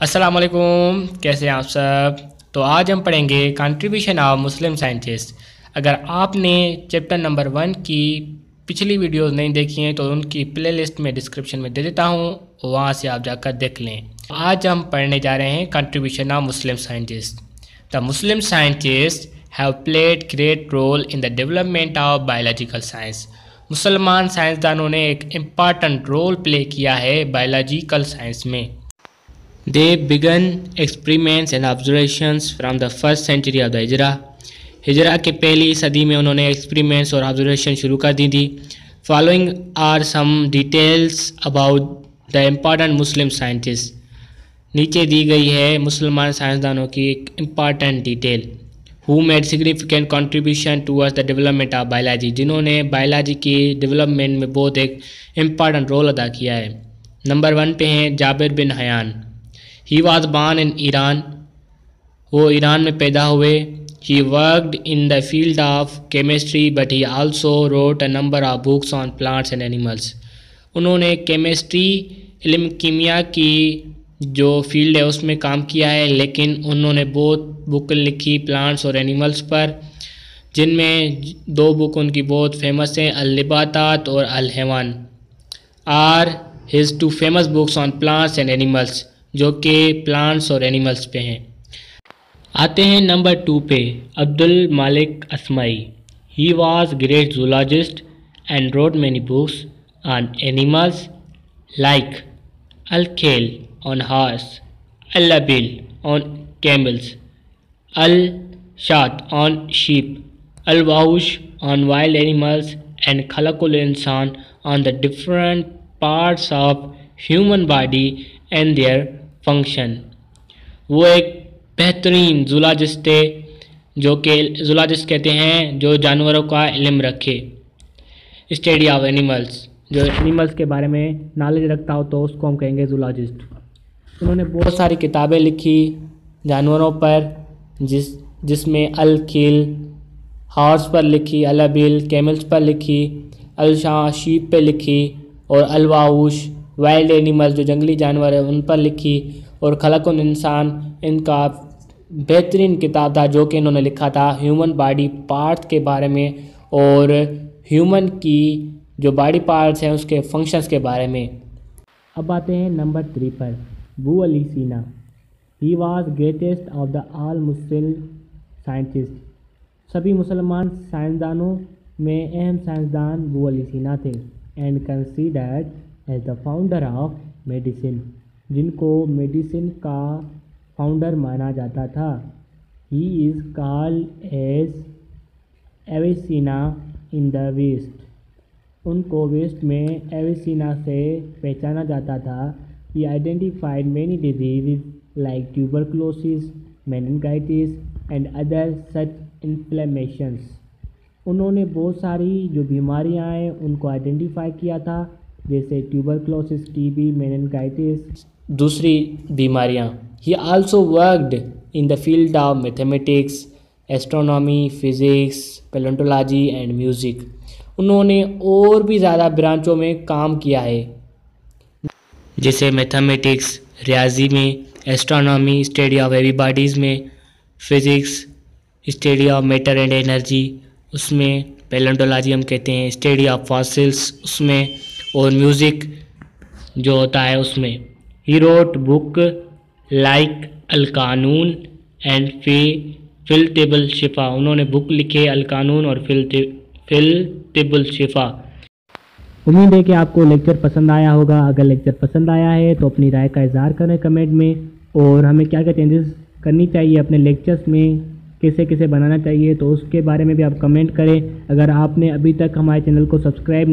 अस्सलाम वालेकुम, कैसे हैं आप सब। तो आज हम पढ़ेंगे कंट्रीब्यूशन ऑफ मुस्लिम साइंटिस्ट। अगर आपने चैप्टर नंबर 1 की पिछली वीडियोस नहीं देखी हैं तो उनकी प्लेलिस्ट में डिस्क्रिप्शन में दे देता हूँ, वहाँ से आप जाकर देख लें। आज हम पढ़ने जा रहे हैं contribution of Muslim scientist. The Muslim scientist have played great role in the development of biological science. मुसलमान साइंसदानों ने एक इम्पॉर्टेंट रोल प्ले किया है बायोलॉजिकल साइंस में। They began experiments and observations from the first century of the हिजरा के पहली सदी में उन्होंने एक्सपेरिमेंट्स और ऑब्जर्वेशन शुरू कर दी थी। Following are some details about the important Muslim scientist. नीचे दी गई है मुसलमान साइंसदानों की एक important detail. Who made significant contribution towards the development of biology, जिन्होंने बायोलॉजी की डेवलपमेंट में बहुत एक इम्पॉर्टेंट रोल अदा किया है। नंबर 1 पे हैं Jabir bin Hayyan. He was born in Iran, वो ईरान में पैदा हुए। He worked in the field of chemistry but he also wrote a number of books on plants and animals. उन्होंने केमिस्ट्री इल्म कीमिया की जो फील्ड है उसमें काम किया है, लेकिन उन्होंने बहुत बुक लिखी प्लांट्स और एनिमल्स पर, जिनमें 2 बुक उनकी बहुत फेमस हैं, अल-नबातात और अल-हैवान are his 2 famous books on plants and animals, जो कि प्लांट्स और एनिमल्स पे हैं। आते हैं नंबर 2 पे, अब्दुल मालिक अस्माई। He was great zoologist and wrote many books on animals like अल-खेल ऑन हॉर्स, अल-लबील ऑन कैमल्स, अल-शात ऑन शीप, अल-वाहुश ऑन वाइल्ड एनिमल्स एंड खलकुल इंसान on the different parts of human body and their function. वो एक बेहतरीन zoologist थे, जो कि जूलॉजिस्ट कहते हैं जो जानवरों का इल्म रखे। स्टडी ऑफ एनिमल्स, जो एनिमल्स के बारे में नॉलेज रखता हो तो उसको हम कहेंगे जूलॉजिस्ट। उन्होंने बहुत सारी किताबें लिखी जानवरों पर, जिसमें अल-खील हॉर्स पर लिखी, अल-अबील कैमल्स पर लिखी, अल-शाह शीप पे लिखी, और अल-वाहुश वाइल्ड एनिमल्स जो जंगली जानवर है उन पर लिखी, और खलकुल इंसान इनका बेहतरीन किताब था जो कि इन्होंने लिखा था ह्यूमन बॉडी पार्ट के बारे में और ह्यूमन की जो बॉडी पार्ट्स हैं उसके फंक्शंस के बारे में। अब आते हैं नंबर 3 पर, अबू अली सीना। He was greatest of the all Muslim scientist. सभी मुसलमान साइंसदानों में अहम साइंसदान अबू अली सीना थे, and considered as the founder of medicine, जिनको मेडिसिन का फाउंडर माना जाता था। He is called as Avicenna in the west. उनको वेस्ट में एविसिना से पहचाना जाता था। He identified many disease like tuberculosis, meningitis and other such inflammations. उन्होंने बहुत सारी जो बीमारियां हैं उनको आइडेंटिफाई किया था, जैसे ट्यूबरक्लोसिस, टीबी, मेनिंजाइटिस, दूसरी बीमारियां। ही also worked in the field of mathematics, astronomy, physics, palaeontology and music. उन्होंने और भी ज़्यादा ब्रांचों में काम किया है, जैसे मैथमेटिक्स रियाजी में, astronomy study of heavy bodies में, physics study of matter and energy उसमें, पैलेंटोलॉजी हम कहते हैं स्टडी ऑफ फॉसिल्स उसमें, और म्यूज़िक जो होता है उसमें। ही रोट बुक लाइक अल-कानून एंड फिल तिबुल शिफा। उन्होंने बुक लिखे अल-कानून और फिल तिबुल शिफा। उम्मीद है कि आपको लेक्चर पसंद आया होगा। अगर लेक्चर पसंद आया है तो अपनी राय का इज़हार करें कमेंट में, और हमें क्या क्या चेंजेस करनी चाहिए अपने लेक्चर्स में, कैसे कैसे बनाना चाहिए, तो उसके बारे में भी आप कमेंट करें। अगर आपने अभी तक हमारे चैनल को सब्सक्राइब